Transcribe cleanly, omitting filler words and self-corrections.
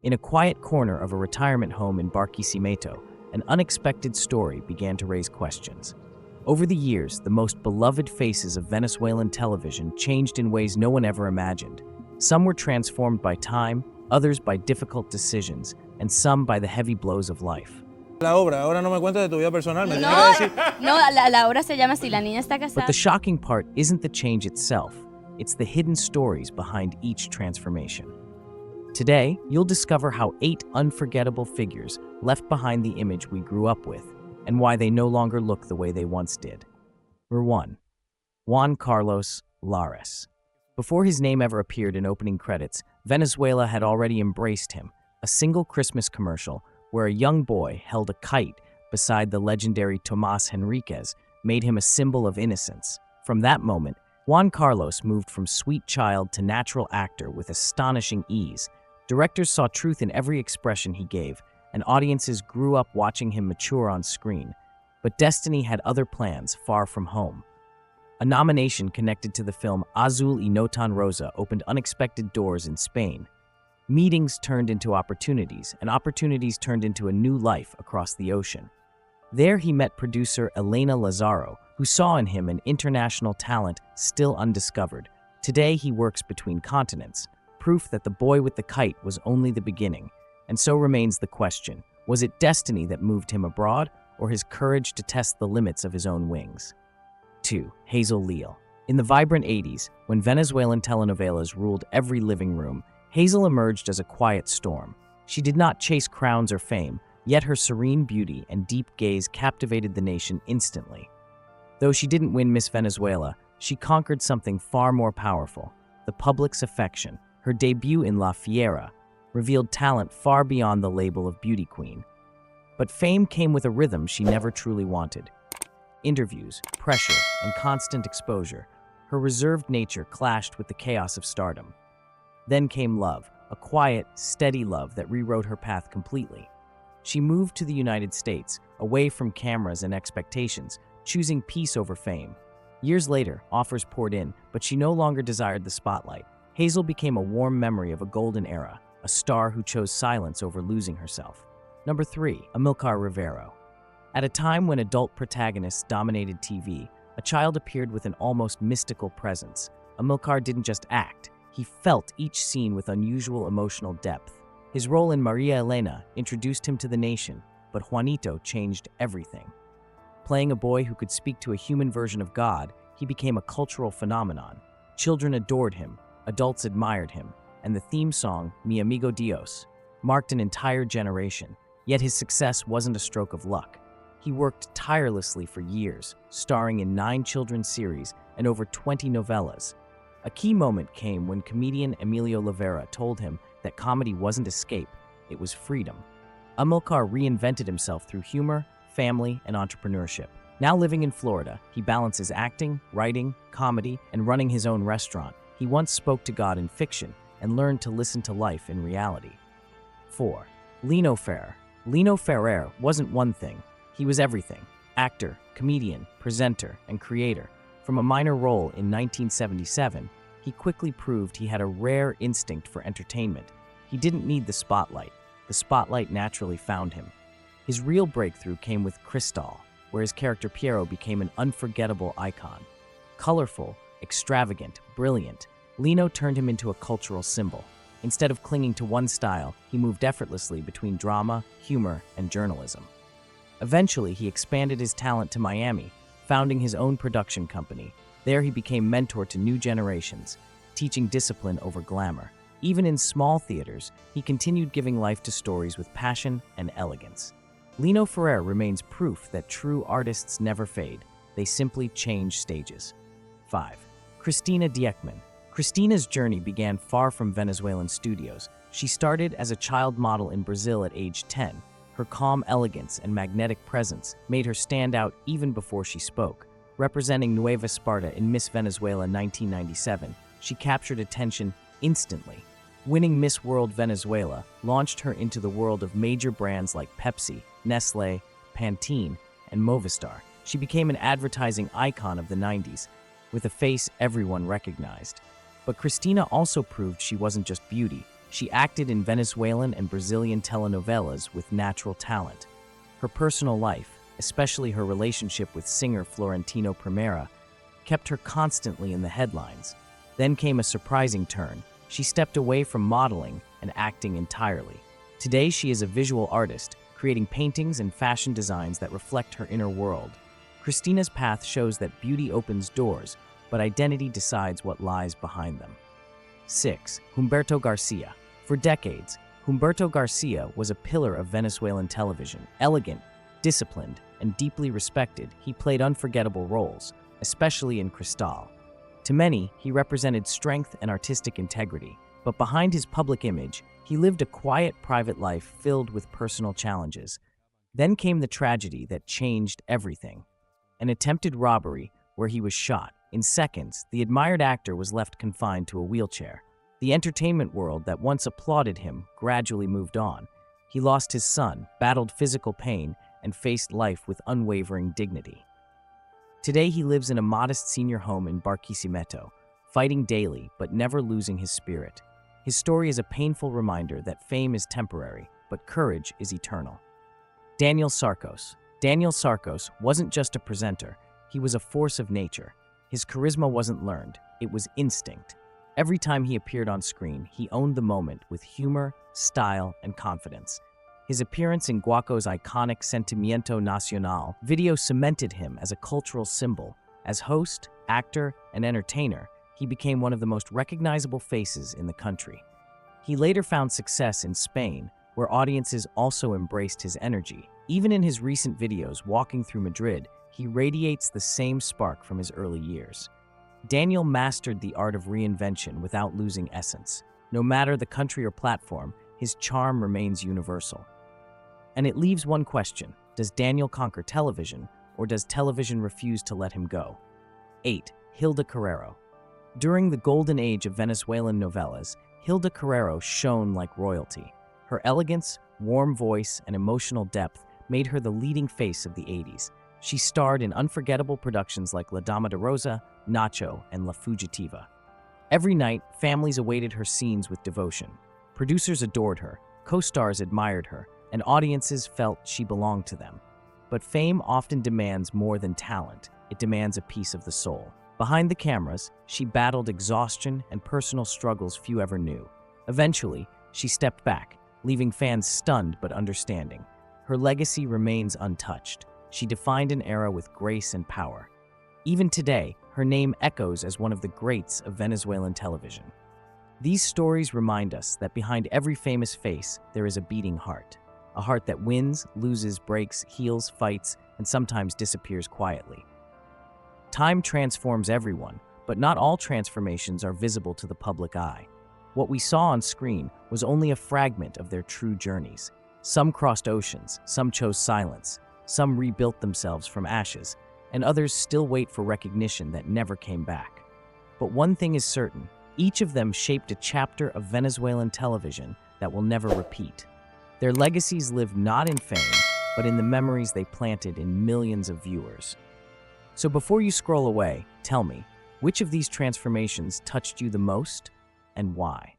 In a quiet corner of a retirement home in Barquisimeto, an unexpected story began to raise questions. Over the years, the most beloved faces of Venezuelan television changed in ways no one ever imagined. Some were transformed by time, others by difficult decisions, and some by the heavy blows of life. La obra, ahora no me cuentes de tu vida personal, me tienes No, que decir. no, la obra se llama así, La niña está casada. But the shocking part isn't the change itself, it's the hidden stories behind each transformation. Today, you'll discover how 8 unforgettable figures left behind the image we grew up with, and why they no longer look the way they once did. Number 1. Juan Carlos Lares. Before his name ever appeared in opening credits, Venezuela had already embraced him. A single Christmas commercial where a young boy held a kite beside the legendary Tomás Henriquez made him a symbol of innocence. From that moment, Juan Carlos moved from sweet child to natural actor with astonishing ease. Directors saw truth in every expression he gave, and audiences grew up watching him mature on screen. But destiny had other plans far from home. A nomination connected to the film Azul y no tan rosa opened unexpected doors in Spain. Meetings turned into opportunities, and opportunities turned into a new life across the ocean. There he met producer Elena Lazaro, who saw in him an international talent still undiscovered. Today he works between continents, proof that the boy with the kite was only the beginning. And so remains the question, was it destiny that moved him abroad, or his courage to test the limits of his own wings? 2. Hazel Leal. In the vibrant 80s, when Venezuelan telenovelas ruled every living room, Hazel emerged as a quiet storm. She did not chase crowns or fame, yet her serene beauty and deep gaze captivated the nation instantly. Though she didn't win Miss Venezuela, she conquered something far more powerful, the public's affection. Her debut in La Fiera revealed talent far beyond the label of beauty queen. But fame came with a rhythm she never truly wanted. Interviews, pressure, and constant exposure. Her reserved nature clashed with the chaos of stardom. Then came love, a quiet, steady love that rewrote her path completely. She moved to the United States, away from cameras and expectations, choosing peace over fame. Years later, offers poured in, but she no longer desired the spotlight. Hazel became a warm memory of a golden era, a star who chose silence over losing herself. Number 3. Amílcar Rivero. At a time when adult protagonists dominated TV, a child appeared with an almost mystical presence. Amílcar didn't just act, he felt each scene with unusual emotional depth. His role in Maria Elena introduced him to the nation, but Juanito changed everything. Playing a boy who could speak to a human version of God, he became a cultural phenomenon. Children adored him, adults admired him, and the theme song, Mi Amigo Dios, marked an entire generation. Yet his success wasn't a stroke of luck. He worked tirelessly for years, starring in 9 children's series and over 20 novellas. A key moment came when comedian Emilio Lovera told him that comedy wasn't escape, it was freedom. Amílcar reinvented himself through humor, family, and entrepreneurship. Now living in Florida, he balances acting, writing, comedy, and running his own restaurant. He once spoke to God in fiction and learned to listen to life in reality. 4. Lino Ferrer. Lino Ferrer wasn't one thing, he was everything. Actor, comedian, presenter, and creator. From a minor role in 1977, he quickly proved he had a rare instinct for entertainment. He didn't need the spotlight naturally found him. His real breakthrough came with Cristal, where his character Piero became an unforgettable icon. Colorful, extravagant, brilliant, Lino turned him into a cultural symbol. Instead of clinging to one style, he moved effortlessly between drama, humor, and journalism. Eventually, he expanded his talent to Miami, founding his own production company. There he became mentor to new generations, teaching discipline over glamour. Even in small theaters, he continued giving life to stories with passion and elegance. Lino Ferrer remains proof that true artists never fade, they simply change stages. 5. Cristina Dieckmann. Cristina's journey began far from Venezuelan studios. She started as a child model in Brazil at age 10. Her calm elegance and magnetic presence made her stand out even before she spoke. Representing Nueva Esparta in Miss Venezuela 1997, she captured attention instantly. Winning Miss World Venezuela launched her into the world of major brands like Pepsi, Nestlé, Pantene, and Movistar. She became an advertising icon of the 90s, with a face everyone recognized. But Cristina also proved she wasn't just beauty, She acted in Venezuelan and Brazilian telenovelas with natural talent. Her personal life, especially her relationship with singer Florentino Primera, kept her constantly in the headlines. Then came a surprising turn. She stepped away from modeling and acting entirely. Today, she is a visual artist, creating paintings and fashion designs that reflect her inner world. Cristina's path shows that beauty opens doors, but identity decides what lies behind them. 6. Humberto García. For decades, Humberto García was a pillar of Venezuelan television. Elegant, disciplined, and deeply respected, he played unforgettable roles, especially in Cristal. To many, he represented strength and artistic integrity, but behind his public image, he lived a quiet private life filled with personal challenges. Then came the tragedy that changed everything. An attempted robbery where he was shot. In seconds, the admired actor was left confined to a wheelchair. The entertainment world that once applauded him gradually moved on. He lost his son, battled physical pain, and faced life with unwavering dignity. Today, he lives in a modest senior home in Barquisimeto, fighting daily but never losing his spirit. His story is a painful reminder that fame is temporary, but courage is eternal. Daniel Sarcos. Daniel Sarcos wasn't just a presenter, he was a force of nature. His charisma wasn't learned, it was instinct. Every time he appeared on screen, he owned the moment with humor, style, and confidence. His appearance in Guaco's iconic Sentimiento Nacional video cemented him as a cultural symbol. As host, actor, and entertainer, he became one of the most recognizable faces in the country. He later found success in Spain, where audiences also embraced his energy. Even in his recent videos walking through Madrid, he radiates the same spark from his early years. Daniel mastered the art of reinvention without losing essence. No matter the country or platform, his charm remains universal. And it leaves one question: does Daniel conquer television, or does television refuse to let him go? 8. Hilda Carrero. During the golden age of Venezuelan novelas, Hilda Carrero shone like royalty. Her elegance, warm voice, and emotional depth made her the leading face of the 80s. She starred in unforgettable productions like La Dama de Rosa, Nacho, and La Fugitiva. Every night, families awaited her scenes with devotion. Producers adored her, co-stars admired her, and audiences felt she belonged to them. But fame often demands more than talent. It demands a piece of the soul. Behind the cameras, she battled exhaustion and personal struggles few ever knew. Eventually, she stepped back, leaving fans stunned but understanding. Her legacy remains untouched. She defined an era with grace and power. Even today, her name echoes as one of the greats of Venezuelan television. These stories remind us that behind every famous face, there is a beating heart. A heart that wins, loses, breaks, heals, fights, and sometimes disappears quietly. Time transforms everyone, but not all transformations are visible to the public eye. What we saw on screen was only a fragment of their true journeys. Some crossed oceans, some chose silence, some rebuilt themselves from ashes, and others still wait for recognition that never came back. But one thing is certain: each of them shaped a chapter of Venezuelan television that will never repeat. Their legacies live not in fame, but in the memories they planted in millions of viewers. So before you scroll away, tell me, which of these transformations touched you the most and why?